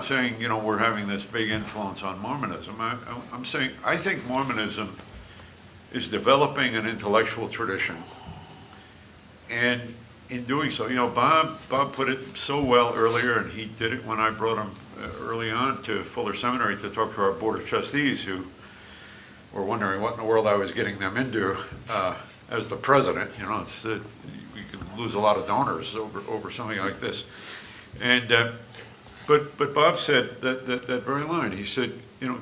not saying, you know, we're having this big influence on Mormonism. I'm saying I think Mormonism is developing an intellectual tradition. And in doing so, you know, Bob put it so well earlier, and he did it when I brought him early on to Fuller Seminary to talk to our Board of Trustees, who were wondering what in the world I was getting them into as the president. You know, it's, we could lose a lot of donors over something like this. And but Bob said that very line. He said, you know,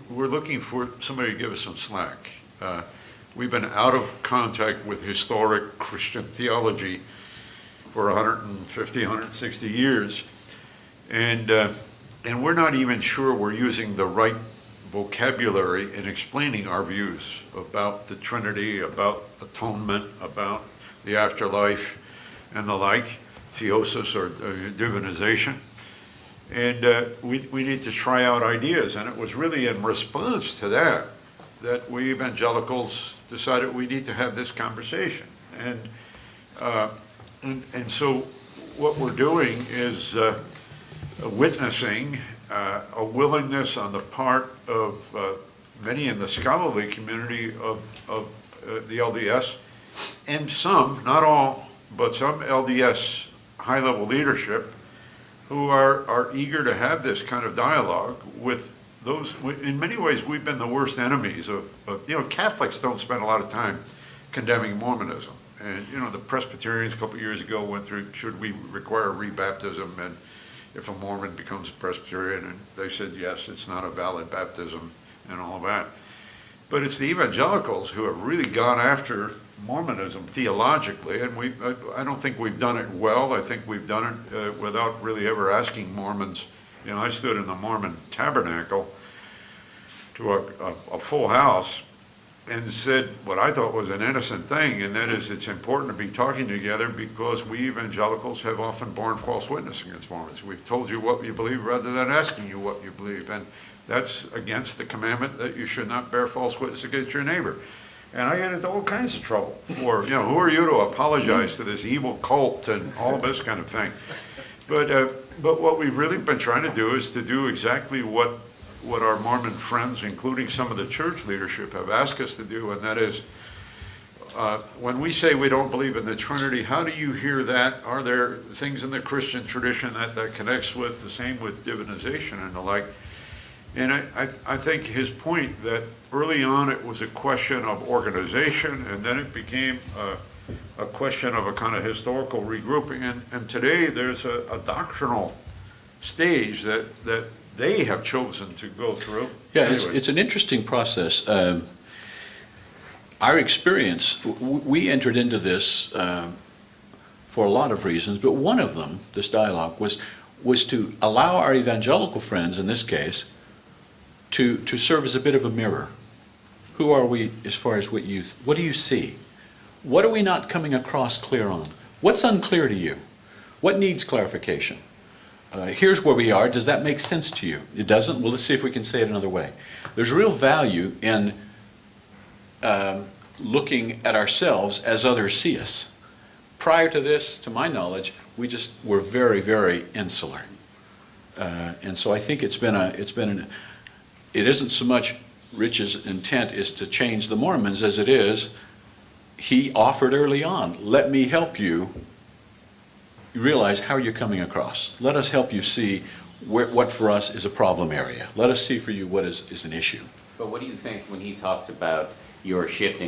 we're looking for somebody to give us some slack. We've been out of contact with historic Christian theology for 150, 160 years. And we're not even sure we're using the right vocabulary in explaining our views about the Trinity, about atonement, about the afterlife, and the like, theosis or divinization. And we need to try out ideas. And it was really in response to that we evangelicals decided we need to have this conversation. And so what we're doing is witnessing a willingness on the part of many in the scholarly community of the LDS, and some, not all, but some LDS high-level leadership who are eager to have this kind of dialogue with those. In many ways, we've been the worst enemies of, you know, Catholics don't spend a lot of time condemning Mormonism. And, you know, the Presbyterians a couple of years ago went through, should we require rebaptism? And if a Mormon becomes a Presbyterian, and they said, yes, it's not a valid baptism and all of that. But it's the evangelicals who have really gone after Mormonism theologically, and I don't think we've done it well. I think we've done it without really ever asking Mormons. You know, I stood in the Mormon tabernacle to a full house and said what I thought was an innocent thing, and that is it's important to be talking together because we evangelicals have often borne false witness against Mormons. We've told you what you believe rather than asking you what you believe, and that's against the commandment that you should not bear false witness against your neighbor. And I got into all kinds of trouble for, you know, who are you to apologize to this evil cult and all this kind of thing. But what we've really been trying to do is to do exactly what our Mormon friends, including some of the church leadership, have asked us to do, and that is, when we say we don't believe in the Trinity, how do you hear that? Are there things in the Christian tradition that connects with the same with divinization and the like? And I think his point that early on it was a question of organization, and then it became a question of a kind of historical regrouping, and today there's a doctrinal stage that they have chosen to go through. Yeah, anyway. it's an interesting process. Our experience, we entered into this for a lot of reasons, but one of them, this dialogue, was to allow our evangelical friends, in this case, to serve as a bit of a mirror. Who are we as far as what do you see? What are we not coming across clear on? What's unclear to you? What needs clarification? Here's where we are. Does that make sense to you? It doesn't? Well, let's see if we can say it another way. There's real value in looking at ourselves as others see us. Prior to this, to my knowledge, we just were very, very insular. And so I think it isn't so much Rich's intent is to change the Mormons as it is, he offered early on, let me help you realize how you're coming across. Let us help you see what for us is a problem area. Let us see for you what is an issue. But what do you think when he talks about your shifting